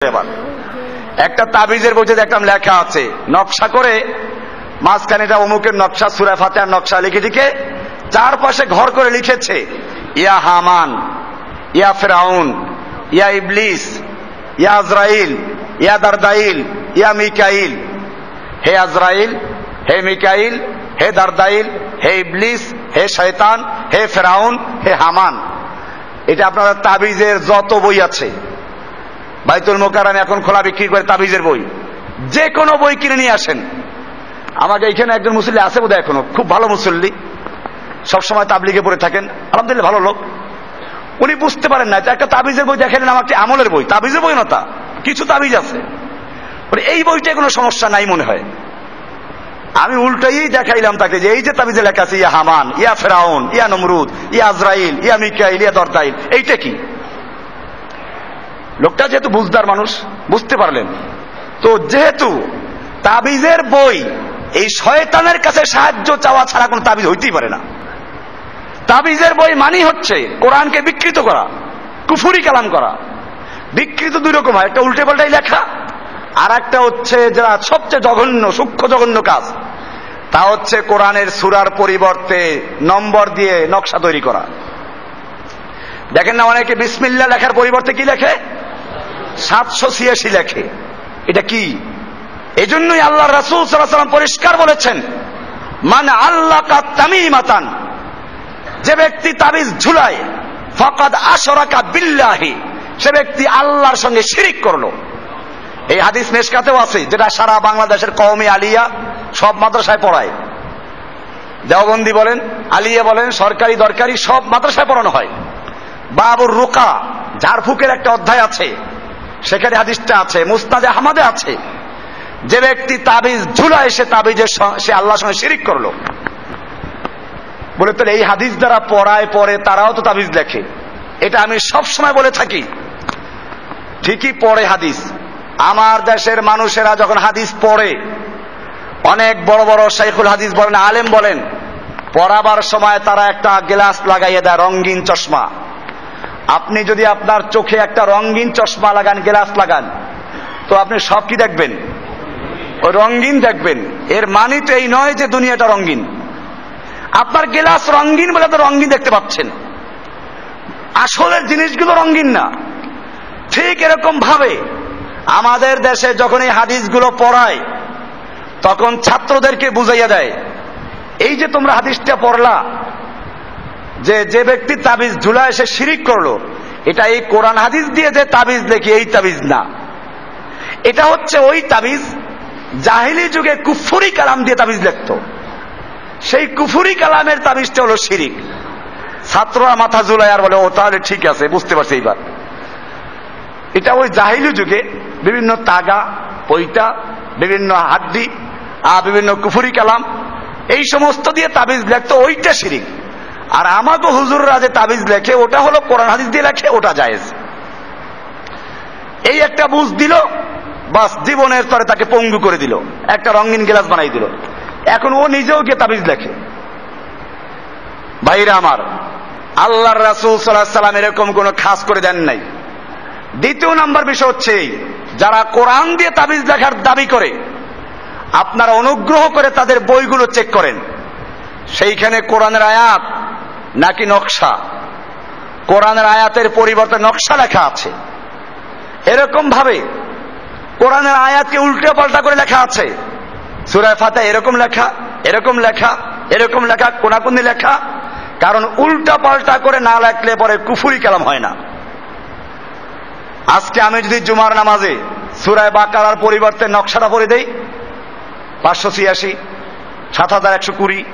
এবার একটা তাবিজের বইতে দেখলাম লেখা আছে নকশা করে, মাঝখানে এটা অমুকের নকশা, সূরা ফাতিহার নকশা লিখে লিখে চারপাশে ঘর করে লিখেছে ইয়া হামান, ইয়া ফিরাউন, ইয়া ইবলিস, ইয়া আজরাইল, ইয়া দারদাইল, ইয়া মিকাইল। হে আজরাইল, হে মিকাইল, হে দারদাইল, হে ইবলিস, হে শয়তান, হে ফিরাউন, হে হামান। এটা আপনাদের তাবিজের যত বই আছে, বাইতুল মোকাররমে এখন খোলা বিক্রি করে তাবিজের বই, যে কোনো বই কিনে নিয়ে আসেন। আমাকে এখানে একজন মুসল্লি আছে বোধহয়, এখনো খুব ভালো মুসল্লি, সবসময় তাবলিগে পড়ে থাকেন, আলহামদুলিল্লাহ ভালো লোক। উনি বুঝতে পারেন না একটা তাবিজের বই দেখালেন আমাকে, আমলের বই, তাবিজের বই না, তা কিছু তাবিজ আছে, এই বইটা কোনো সমস্যা নাই মনে হয়। আমি উল্টাই দেখাইলাম তাকে যে এই যে তাবিজে লেখা আছে ইয়া হামান, ইয়া ফেরাউন, ইয়া নমরুদ, ইয়া আজরাইল, ইয়া মিকাইল, ইয়া দরদাইল, এইটা কি? লোকটা যেহেতু বুঝদার মানুষ, বুঝতে পারলেন। তো যেহেতু তাবিজের বই এই শয়তানের কাছে সাহায্য চাওয়া ছাড়া কোন তাবিজ হইতেই পারে না। তাবিজের বই মানি হচ্ছে কোরআনকে বিকৃত করা, কুফরি কালাম করা। বিকৃত দুই রকম হয়, একটা উল্টে পাল্টাই লেখা, আর একটা হচ্ছে যারা সবচেয়ে জঘন্য, সূক্ষ্ম জঘন্য কাজ, তা হচ্ছে কোরআনের সূরার পরিবর্তে নম্বর দিয়ে নকশা তৈরি করা। দেখেন না, অনেকে বিসমিল্লাহ লেখার পরিবর্তে কি লেখে? 786 লেখে। এটা কি? এজন্যই আল্লাহ রাসূল সাল্লাল্লাহু আলাইহি ওয়াসাল্লাম পরিষ্কার বলেছেন, মান আল্লাকা তামিমাতান, যে ব্যক্তি তাবিজ ঝুলায়, ফাকাদ আশরাকা বিল্লাহি, সে ব্যক্তি আল্লাহর সঙ্গে শিরিক করলো। এই হাদিস মেশকাতেও আছে, যেটা সারা বাংলাদেশের কওমি আলিয়া সব মাদ্রাসায় পড়ায়। দেওবন্দি বলেন, আলিয়া বলেন, সরকারি দরকারি সব মাদ্রাসায় পড়ানো হয়। বাবুর রুকা, ঝাড়ফুকের একটা অধ্যায় আছে, সেখানে হাদিসটা আছে, মুসনাদে আহমদে আছে, যে ব্যক্তি তাবিজ ঝুলায় সে আল্লাহর সঙ্গে শিরিক করলো। বলে তো এই হাদিস দ্বারা পড়ায় পড়ে তারাও তো তাবিজ লেখে। এটা আমি সব সময় বলে থাকি, ঠিকই পড়ে হাদিস। আমার দেশের মানুষেরা যখন হাদিস পড়ে, অনেক বড় বড় শাইখুল হাদিস বলেন, আলেম বলেন, পড়াবার সময় তারা একটা গ্লাস লাগাইয়ে দেয়, রঙিন চশমা। আপনি যদি আপনার চোখে একটা রঙিন চশমা লাগান, গ্লাস লাগান, তো আপনি সব কি দেখবেন? ওই রঙিন দেখবেন। এর মানে তো এই নয় যে দুনিয়াটা রঙিন। আপনার গ্লাস রঙিন বলে আপনি রঙিন দেখতে পাচ্ছেন, আসলের জিনিসগুলো রঙিন না। ঠিক এরকম ভাবে আমাদের দেশে যখন এই হাদিসগুলো পড়ায়, তখন ছাত্রদেরকে বুঝাইয়া দেয়, এই যে তোমরা হাদিসটা পড়লা, যে ব্যক্তি তাবিজ ঝুলায় সে শিরিক করলো, এটা এই কোরআন হাদিস দিয়ে যে তাবিজ লেখি এই তাবিজ না, এটা হচ্ছে ওই তাবিজ জাহিলি যুগে কুফরি কালাম দিয়ে তাবিজ লিখতো, সেই কুফরি কালামের তাবিজটা হলো শিরিক। ছাত্ররা মাথা ঝুলায় আর বলে, ও তাহলে ঠিক আছে, বুঝতে পারছি এইবার। এটা ওই জাহিলি যুগে বিভিন্ন তাগা, পৈতা, বিভিন্ন হাড্ডি, বিভিন্ন কুফরি কালাম, এই সমস্ত দিয়ে তাবিজ লেখতো, ওইটা শিরিক। আর আমাকে হুজুররা যে তাবিজ লেখে, ওটা হলো কোরআন হাদিস দিয়ে লেখে, ওটা জায়েজ। এই একটা বুঝ দিল, বাস জীবনের স্তরে তাকে পঙ্গু করে দিল, একটা রঙিন গ্লাস বানাই দিল। এখন ও নিজেও গিয়ে তাবিজ লেখে। ভাইরা আমার, আল্লাহর রাসূল সাল্লাল্লাহু আলাইহি ওয়াসাল্লাম এরকম কোনো খাস করে দেন নাই। দ্বিতীয় নাম্বার বিষয় হচ্ছে, যারা কোরআন দিয়ে তাবিজ লেখার দাবি করে, আপনারা অনুগ্রহ করে তাদের বইগুলো চেক করেন, সেইখানে কোরআনের আয়াত নাকি নকশা। কোরআনের আয়াতের পরিবর্তে নকশা লেখা আছে। এরকম ভাবে কোরআনের আয়াতকে উল্টে পাল্টা করে লেখা আছে। সূরা ফাতিহা এরকম লেখা, এরকম লেখা, এরকম লেখা, কোনাকুনি লেখা। কারণ উল্টা পাল্টা করে না লেখলে পরে কুফরি কালাম হয় না। আজকে আমি যদি জুমার নামাজে সূরা বাকারার পরিবর্তে নকশাটা পড়ে দেই, 586, 7120,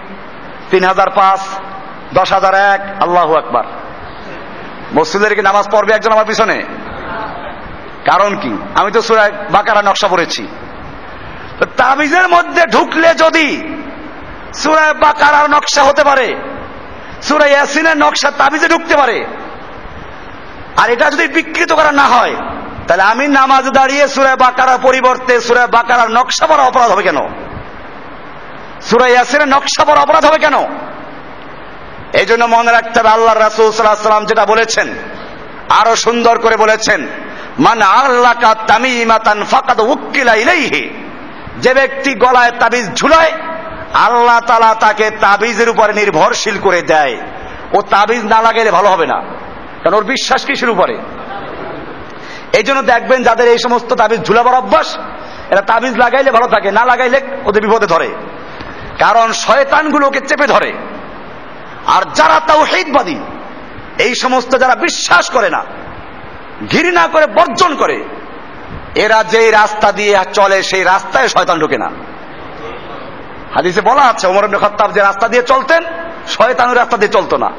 3005, 10001, আল্লাহু আকবার, মসজিদের কি নামাজ পড়বে একজন আমার পিছনে? কারণ কি? আমি তো সূরা বাকারা নকশা পড়েছি। তাবিজের মধ্যে ঢুকলে যদি সূরা বাকারার নকশা হতে পারে, সূরা ইয়াসিনের নকশা তাবিজে ঢুকতে পারে, আর এটা যদি বিকৃত করা না হয়, তাহলে আমি নামাজ দাঁড়িয়ে সূরা বাকারার পরিবর্তে সূরা বাকারার নকশা পড়া অপরাধ হবে কেন? সূরা ইয়াসিনের নকশা পড়া অপরাধ হবে কেন? এই জন্য মনে রাখতে হবে, আল্লাহর রাসূল সাল্লাল্লাহু আলাইহি ওয়াসাল্লাম যেটা বলেছেন, আরো সুন্দর করে বলেছেন, মান আল্লাকা তামিমাতান ফাকাদ উক্কিলা ইলাইহি, যে ব্যক্তি গলায় তাবিজ ঝুলায় আল্লাহ তাআলা তাকে তাবিজের উপরে নির্ভরশীল করে দেয়। ও তাবিজ না লাগাইলে ভালো হবে না, কারণ ওর বিশ্বাস কিসের উপরে? এই জন্য দেখবেন যাদের এই সমস্ত তাবিজ ঝুলাবার অভ্যাস, এরা তাবিজ লাগাইলে ভালো থাকে, না লাগাইলে ওদের বিপদে ধরে, কারণ শয়তানগুলোকে চেপে ধরে। আর যারা তাওহীদবাদী, এই সমস্ত যারা বিশ্বাস করে না, ঘৃণা করে, বর্জন করে, এরা যেই রাস্তা দিয়ে চলে সেই রাস্তায় শয়তান ঢোকে না। হাদিসে বলা আছে ওমর ইবনে খাত্তাব যে রাস্তা দিয়ে চলতেন শয়তান ওই রাস্তা দিয়ে চলতো না।